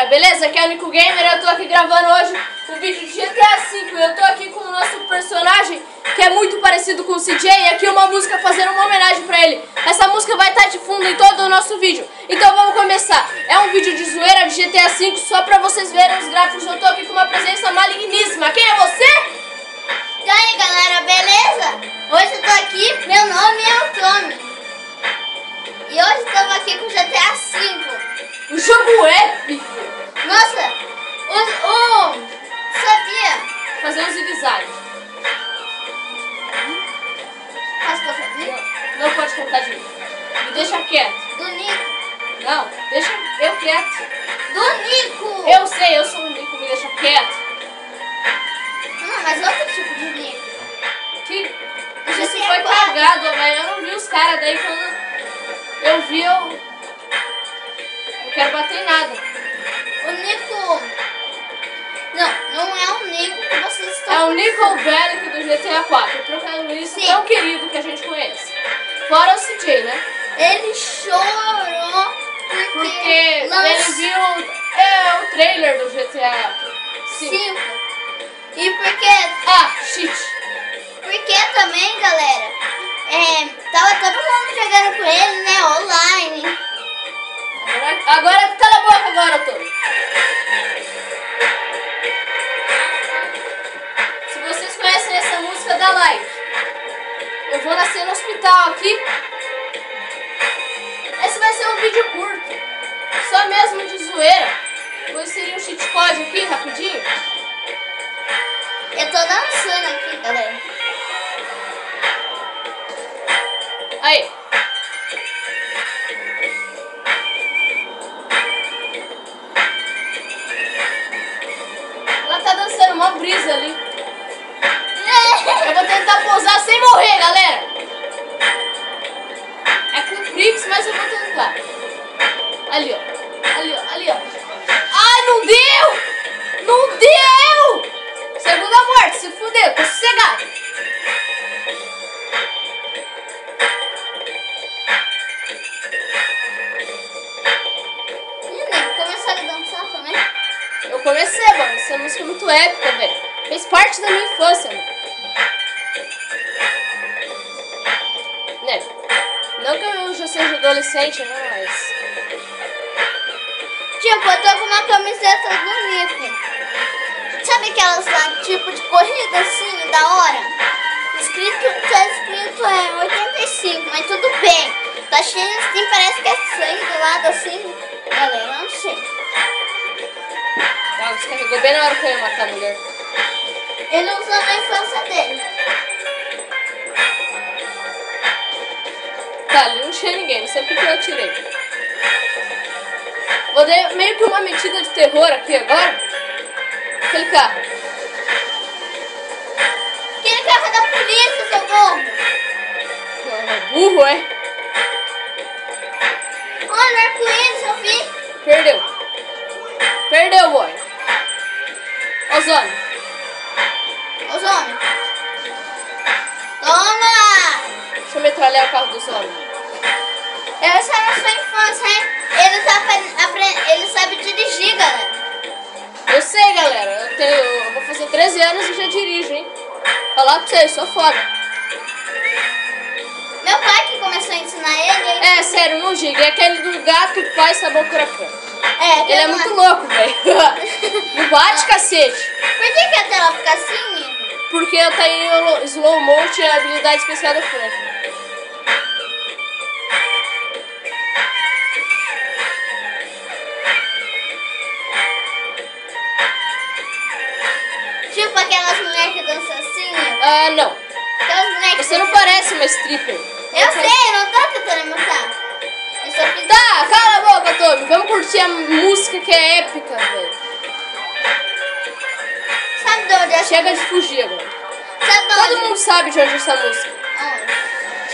beleza? Aqui é o Nico Gamer, eu tô aqui gravando hoje um vídeo de GTA V. Eu tô aqui com o nosso personagem, que é muito parecido com o CJ, e aqui uma música fazendo uma homenagem pra ele. Essa música vai estar de fundo em todo o nosso vídeo. Então vamos começar. É um vídeo de zoeira de GTA V, só pra vocês verem os gráficos. Eu tô aqui com uma presença maligníssima. Quem é você? E aí galera, beleza? Hoje eu tô aqui, meu nome é o Tommy. E hoje estamos aqui com o GTA V. O jogo épico. Nossa, sabia? Fazer um zigue-zague. Posso contar de mim? Não pode contar de mim. Me deixa quieto. Do Nico. Não, deixa eu quieto. Do Nico! Eu sei, eu sou um Nico, me deixa quieto. Não, mas outro tipo de Nico. Que Isso isso é foi quatro. cagado, velho. Eu não vi os caras, daí quando eu vi, eu não quero bater em nada. O Nico... Não é o Nico que vocês estão... É o Nico Bellic do GTA 4, o protagonista tão querido que a gente conhece. Fora o CJ, né? Ele chorou Porque ele viu o trailer do GTA 5. 5. E porque... Ah, shit. Porque também, galera, tava todo mundo jogando com ele, né, online. Agora cala a boca agora, Tony. Se vocês conhecem essa música, dá like. Eu vou nascer no hospital aqui. Esse vai ser um vídeo curto, só mesmo de zoeira. Vou inserir um cheat code aqui, rapidinho. Eu tô dançando aqui, galera. Aí. Ela tá dançando uma brisa ali. Eu vou tentar pousar sem morrer, galera. É com Prix, mas eu vou tentar. Ali, ó. Ali, ó. Ali, ó. Ai, não deu! Não deu! Segunda morte, se fudeu. Tô sossegado. Começaram a dançar também? Eu comecei, mano. Essa música é muito épica, velho. Fez parte da minha infância, mano. Né? Não que eu já seja adolescente, né? Mas... Tipo, eu tô com uma camiseta do Nico. Sabe aquelas lá, tipo de corrida assim, da hora? Tá escrito 85, mas tudo bem. Tá cheio assim, parece que é sangue do lado assim. Galera, eu não sei. Ah, você carregou bem na hora que eu ia matar a mulher. Ele usou na infância dele. Tá, ali não tinha ninguém, não sei porque eu atirei. Vou dar meio que uma metida de terror aqui agora. Aquele carro. Aquele carro da polícia, seu burro. Burro, é? Olha, arco-íris, eu vi. Perdeu. Perdeu, boy. Ozônio. Ozônio. Toma! Deixa eu metralhar o carro do Ozônio. Essa é a sua infância, hein? Ele sabe dirigir, galera. Eu sei, galera. Eu vou fazer 13 anos e já dirijo, hein? Falar pra vocês, sou foda. Meu pai que começou a ensinar ele, hein? É, sério, não giga. É aquele do gato, pai, sabão, curacã. É, Ele é muito louco, velho. Não bate, cacete. Por que a tela fica assim, Nico? Porque tá em slow motion, a habilidade especial da Frank. Tipo aquelas mulheres que dançam assim, Nico? Ah, não. Aquelas mulheres que Você não dançam... parece uma stripper. Eu sei, eu não tô tentando imitar. Eu só fiz... Tá, cala a boca, Tommy. Vamos curtir a música que é épica, velho. Sabe de onde é essa Chega de música? fugir agora. Sabe de Todo onde? mundo sabe de onde é essa música. Onde?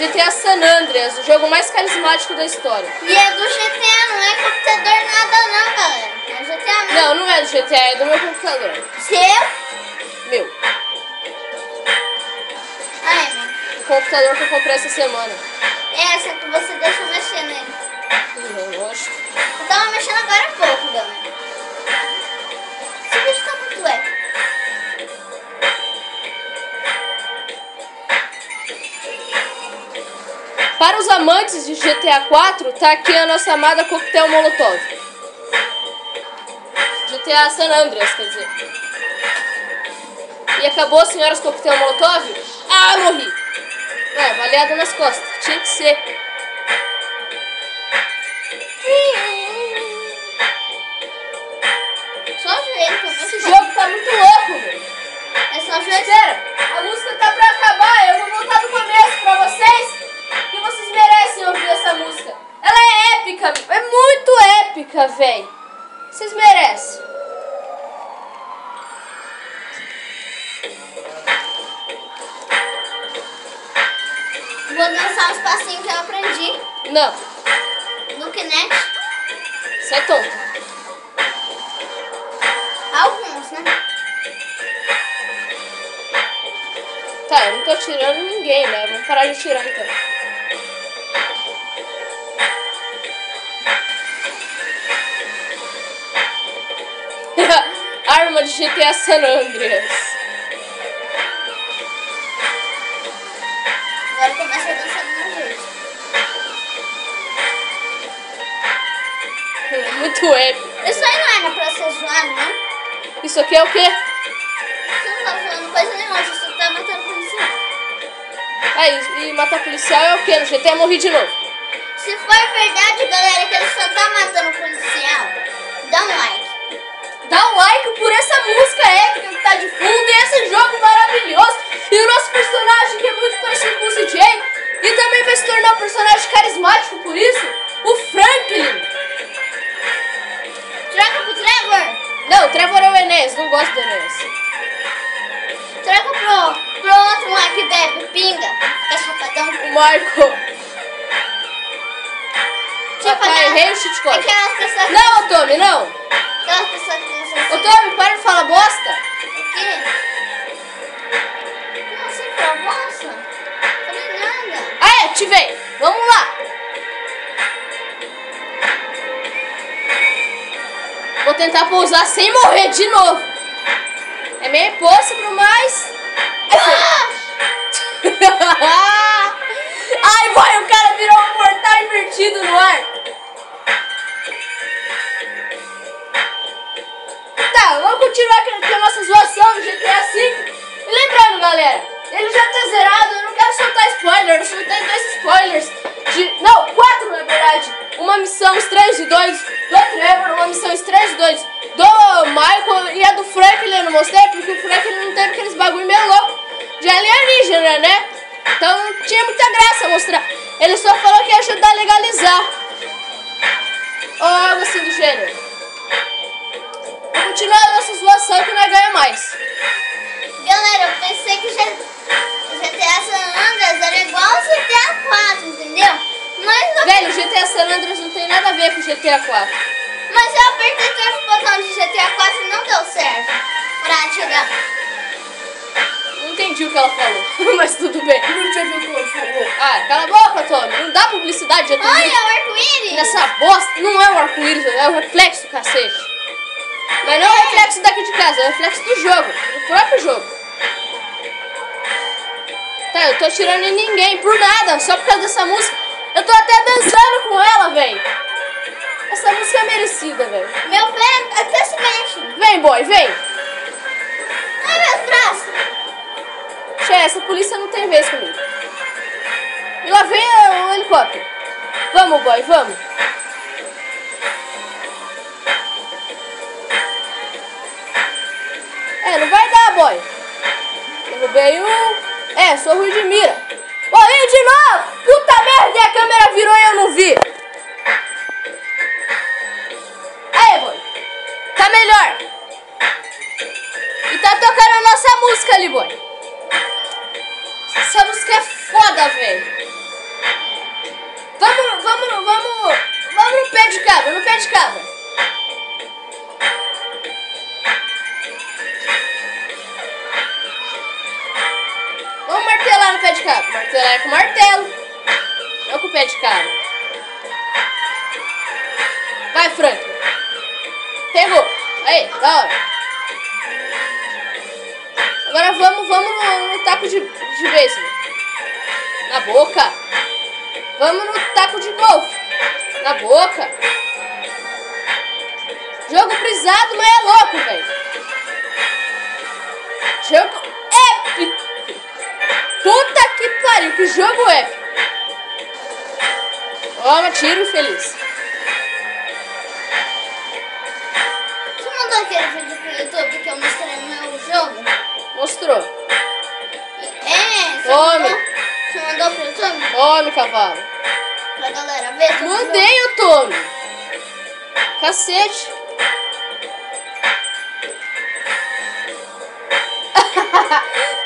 GTA San Andreas, o jogo mais carismático da história. E é do GTA, não é computador nada não, galera. É GTA mesmo. Não, não é do GTA, é do meu computador. Seu? Meu. Ai, meu. O computador que eu comprei essa semana. Essa que você deixa eu mexer nele. Não gosto. Eu tava mexendo agora há pouco, galera. amantes de GTA 4, tá aqui a nossa amada Coquetel Molotov. GTA San Andreas, quer dizer. E acabou, senhoras Coquetel Molotov? Ah, morri. É, baleada nas costas. Tinha que ser. Só o joelho também. Esse jogo tá muito louco, velho. É só o joelho. Espera, a música tá pra acabar. Eu vou voltar do começo pra vocês. Que vocês merecem ouvir essa música. Ela é épica, é muito épica, velho. Vocês merecem. Vou dançar os passinhos que eu aprendi Não, no Kinect. você é tonto. Alguns, né? Tá, eu não tô atirando em ninguém, né? Vamos parar de atirar então. Arma de GTA San Andreas. Agora começa a dançar do meu jeito. Muito épico. Isso aí não era pra ser zoado, não? Isso aqui é o quê? Você não tá falando coisa nenhuma, você só tá matando policial. Ah, e matar policial é o quê? No GTA eu morri de novo. Se for verdade, galera, que ele só tá matando policial, dá um like. Dá um like por essa música épica que tá de fundo e esse jogo maravilhoso. E o nosso personagem que é muito parecido com o CJ. E também vai se tornar um personagem carismático por isso, o Franklin. Troca pro Trevor. Não, o Trevor é o Enéas, não gosto do Enéas. Troca pro outro lá que bebe, pinga. Fica chapadão. O Michael. Papai, errei o cheat code. Aquelas pessoas que... Não, Tommy, não. Aquelas pessoas que dançam assim. Ô, Tommy, para de falar bosta. O quê? Como assim, pra moça? Falei nada. Ah, é, ativei. Vamos lá. Vou tentar pousar sem morrer de novo. É meio impossível, mas... Ai, vai, o cara virou um portal invertido no ar. Tá, vamos continuar com a nossa zoação do GTA V. E lembrando, galera, ele já tá zerado, eu não quero soltar spoiler, eu soltei 2 spoilers. Não, 4 na verdade. Uma missão Estranhos e Doidos do Trevor, uma missão Estranhos e Doidos do Michael e a do Franklin eu não mostrei, porque o Franklin não teve aqueles bagulho meio louco de alienígena, né? Então não tinha muita graça mostrar. Ele só falou que ia ajudar a legalizar. Ou algo assim do gênero. Vou continuar a nossa zoação que nós ganhamos mais. Galera, eu pensei que o GTA San Andreas era igual ao GTA 4, entendeu? Mas eu... Velho, o GTA San Andreas não tem nada a ver com o GTA 4. Mas eu apertei todos os botões de GTA 4 e não deu certo pra atirar. Não entendi o que ela falou, mas tudo bem. Não entendi o que ela falou. Ah, cala a boca, Tommy. Não dá publicidade de Olha, o arco-íris. nessa bosta. Não é o arco-íris, é o reflexo, cacete. Mas não é o reflexo daqui de casa, é o reflexo do jogo, do próprio jogo. Tá, eu tô atirando em ninguém por nada, só por causa dessa música. Eu tô até dançando com ela, velho. Essa música é merecida, velho. Meu pé até se mexe. Vem, boy, vem. Ai, meus braços. Che, essa polícia não tem vez comigo. E lá vem o helicóptero. Vamos, boy, vamos. É, não vai dar, boy. Derrubei um. É, sou ruim de mira. Morri de novo! Puta merda, e a câmera virou e eu não vi. Aí, boy. Tá melhor. E tá tocando a nossa música ali, boy. Essa música é foda, velho. Vamos no pé de cabra, no pé de cabra. Vamos martelar no pé de cabra. Martelar com martelo. Não com o pé de cabra. Vai, Frank. Pegou. Aí, da hora. Agora vamos no taco de beisebol. Na boca. Vamos no taco de golfe. Na boca. Jogo brisado, mas é louco, velho. Jogo épico. Puta que pariu, que jogo épico. Toma, tiro infeliz. Você mandou aquele vídeo pro YouTube que eu mostrei no meu jogo? Mostrou. Tome. Você mandou pro YouTube? Tome, cavalo. Pra galera ver. Mandei o Tome. Cacete.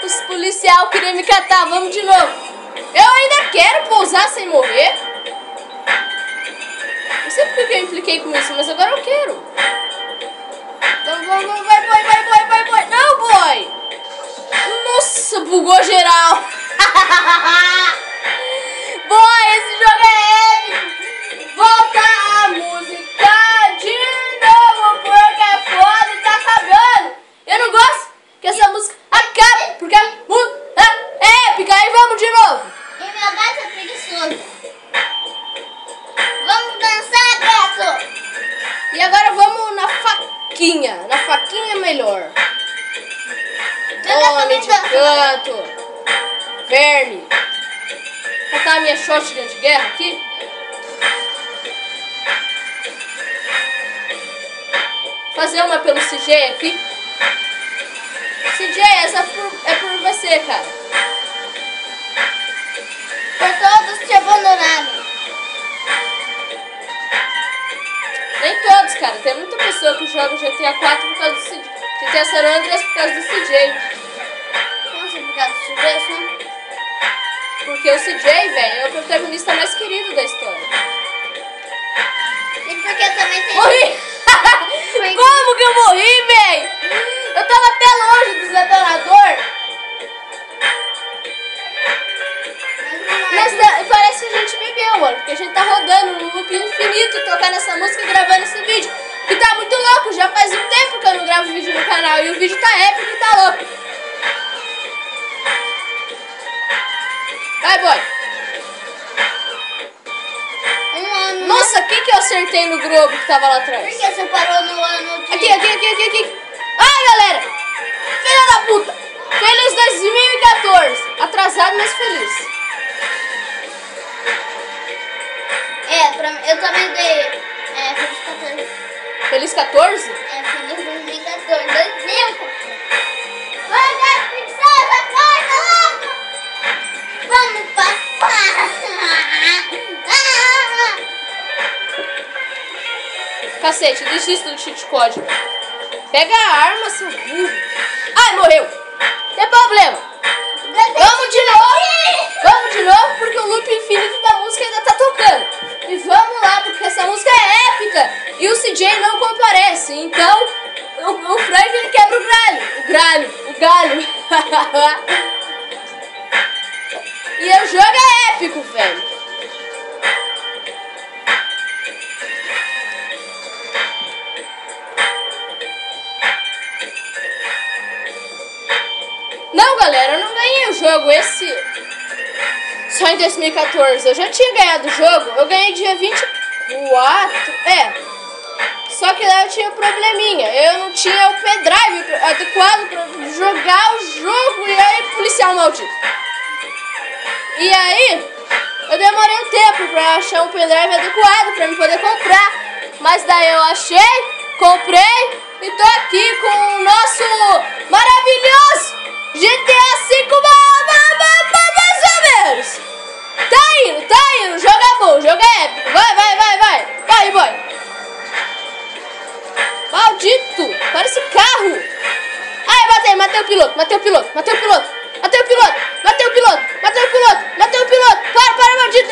Os policiais queriam me catar. Vamos de novo. Eu ainda quero pousar sem morrer. Não sei porque eu impliquei com isso, mas agora eu quero. Vamos, vai, boy. Não, boy. Nossa, bugou geral. Boy, esse jogo é épico. Volta a música de novo, porque é foda e tá acabando. Eu não gosto que essa música acabe, porque a música é épica. Aí vamos de novo. E meu gato é preguiçoso. Vamos dançar, gato. E agora vamos na faquinha. Na faquinha é melhor. Homem de canto. Verme. Vou botar a minha shotgun de guerra aqui. Fazer uma pelo CJ aqui. CJ, essa é por você, cara. Por todos te abandonarem. Nem todos, cara. Tem muita pessoa que joga GTA 4 por causa do CJ. GTA San Andreas por causa do CJ. Como assim por causa do CJ? Porque o CJ, velho, é o protagonista mais querido da história. E porque também tem... Morri! Como que eu morri, velho? Eu tava até longe do detonador. Mas parece que a gente bebeu, mano. Porque a gente tá rodando no loop infinito, tocando essa música e gravando esse vídeo. Que tá muito louco. Já faz um tempo que eu não gravo vídeo no canal. E o vídeo tá épico e tá louco. Vai, boy. Nossa, quem que eu acertei no globo que tava lá atrás? Por que você parou no ano? Aqui. Ai, galera. Filha da puta. Feliz 2014. Atrasado, mas feliz. Eu também dei. Feliz 14. Feliz 14? Feliz 2014. 2014. Vai, gato, preguiçosa, acorda logo. Vamos passar. Cacete, desista do cheat code. Pega a arma, seu burro. Ai, morreu. Tem problema. Vamos de novo, porque o loop infinito da música ainda tá tocando. E vamos lá, porque essa música é épica. E o CJ não comparece. Então, o Frank ele quebra o galho. E o jogo é épico, velho. Não, galera, eu não ganhei o jogo só em 2014. Eu já tinha ganhado o jogo. Eu ganhei dia 24. Só que lá eu tinha um probleminha. Eu não tinha o pendrive adequado pra jogar o jogo. E aí, policial maldito. E aí, eu demorei um tempo pra achar um pendrive adequado pra me poder comprar. Mas daí eu achei, comprei e tô aqui com o nosso maravilhoso GTA 5 mais ou menos. Tá indo, o jogo é bom, o jogo é épico. Vai, boy. Maldito, parece carro. Ai, matei o piloto. Para, maldito.